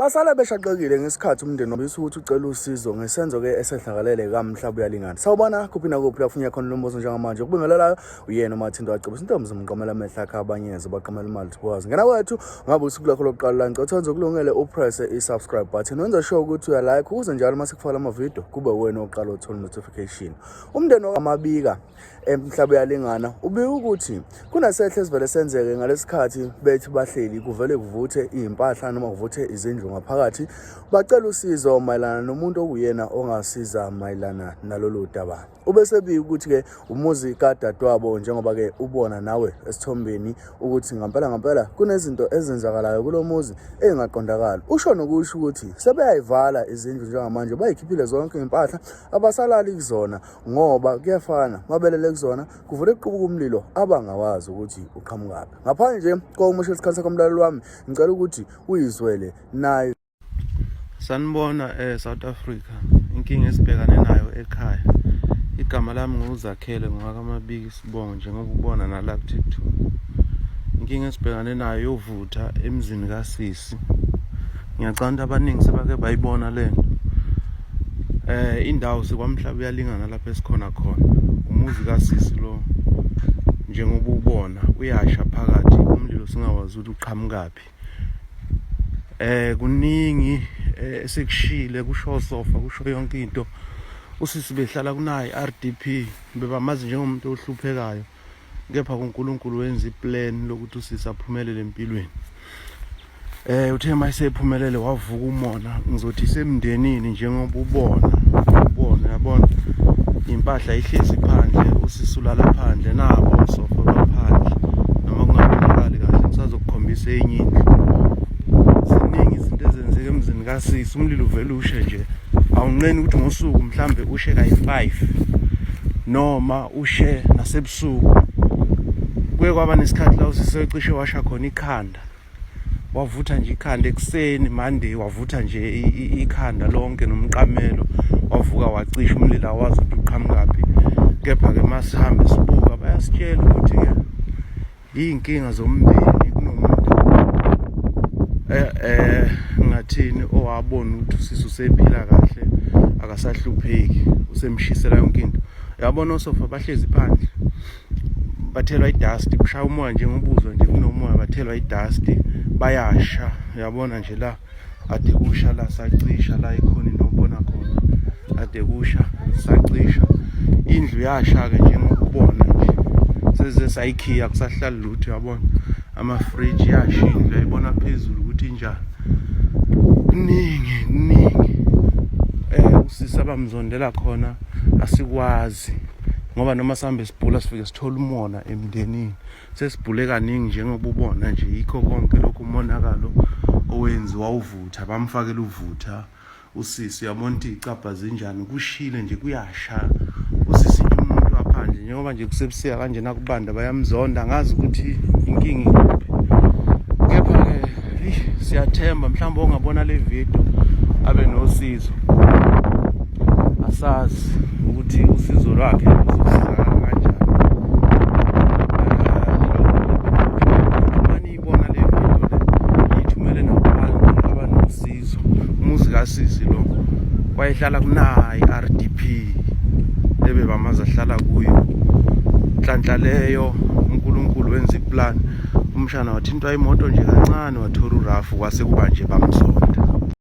Basala beshaqekile ngesikhathi umndeni wabisa ukuthi ucela usizo ngesenzo ke esedlakalele kaMhlaba uyalingana. Sawubona kuphi nakuphi lafunya khona lo mbuzo njengamanje. Ukubingelelayo uyena uMathindo wacebisa intombi zimqomela amehla akhe abanyeze baqamela imali sikwazi. Ngena kwethu ngabe usuku lakho lokuqala la ngicela wenze kulungele upress i-subscribe button. Wenza sure ukuthi uyalike ukuze njalo mase kufaka ama video kube wena oqala uthola notification. Umndeni wamabika eMhlaba uyalingana ubike ukuthi kunesehle esivele senzeke ngalesikhathi bethi bahleli kuvele kuvuthe impahla noma kuvuthe izindlu ngaphakathi bacela usizo mayelana nomuntu okuyena ongasiza mayelana nalolu daba. Ubese bika ukuthi ke umuzi kadadewabo njengoba ke ubona nawe esithombeni ukuthi ngempela kunezinto ezenzakalayo kulomuzi engaqondakala. Usho nokusho ukuthi sebeyayivala izindlu njengamanje bayikhiphile zonke impahla abasalali kuzona ngoba kuyafana mabelele kuzona kuvule kuqubuka umlilo abangawazi ukuthi uqhamukaphi. Ngaphandle nje komusho isikhathi sakho mlaleli wami ngicela ukuthi uyizwele nayo. Sanibona South Africa, inkinga esibhekane nayo ekhaya. Igama lami nguZakhele ngwakamabiki Sibongo njengoba ubona nala ku TikTok. Inkinga esibhekane nayo yovutha emzini kaSisi. Ngiyacanda abaningi sebake bayibona lento. Indawo sikwaMhlaba uyalingana lapha esikhona khona. Umuzi kaSisi lo njengoba ubona uyasha phakathi umlilo singawazi ukuthi uqhamukaphi. Kuningi esekushile kusho sofa kusho yonke into. Usisi behlala kunayi RDP bebamazi njengomuntu ohluphekayo kepha kuNkulunkulu wenza iplan lokuthi usisi aphumelele empilweni. Uthe mayisephumelele wavuka umona ngizothi semndenini njengoba ubona yabona impahla ihlezi phandle usisi ulala phandle nabo sofa baphandle noma kungabonakali kahle ngisazokukhombisa enye indlu. Ziningi izinto ezenzeke emzini kaSisi umlilo uvela ushe nje awunqeni ukuthi ngosuku mhlambe ushe kayi5 noma ushe nasebusuku. Kuye kwaba nesikhathi la usisi ecishe washa khona ikhanda wavutha nje ikhanda ekseni Monday wavutha nje ikhanda lonke nomqamelo wavuka wacisha umlilo awazi ukuthi uqhamukaphi. Kepha ke masihambe sibuka bayasitshela ukuthi ke inkinga zomndeni kunomuntu ngathini owabona ukuthi usisi usephila kahle akasahlupheki usemshisela yonke into. Yabona osofa bahlezi phandle bathelwa idust kushaya umoya nje ngobuzwa nje kunomoya bathelwa idust bayasha yabona nje la ade kusha la sacisha la ikhona inobona khona ade kusha sacisha indlu yasha ke njengokubona nje seze sayikhiya kusahlala lutho yabona ama fridge yashindla yayibona phezulu ukuthi injani kuningi usisi abamzondela khona asikwazi ngoba noma sihambe sibhula sifike sithola umona emndenini sesibhule kaningi njengoba ubona nje yikho konke lokhu umonakalo owenziwa uvutha bamfakela uvutha usisi yabona ukuthi icabha zinjani kushile nje kuyasha usisi umuntu waphandle njengoba nje kusebusika kanje nakubanda bayamzonda ngazi ukuthi inkingi ikuphi. Kepha ke siyathemba mhlawumbe ongabona le video abe nosizo asazi ukuthi usizo lwakhe luzosizakala kanjani. Maniyibona le video le ithumele nabantu abanosizo. Umuzi kaSisi lo wayehlala kunayi RDP ebebamazi ahlala kuyo. Nhlanhla leyo uNkulunkulu wenza iplan umshana wathintwa imoto nje kancane wathola urafu kwase kuba nje bamzonda.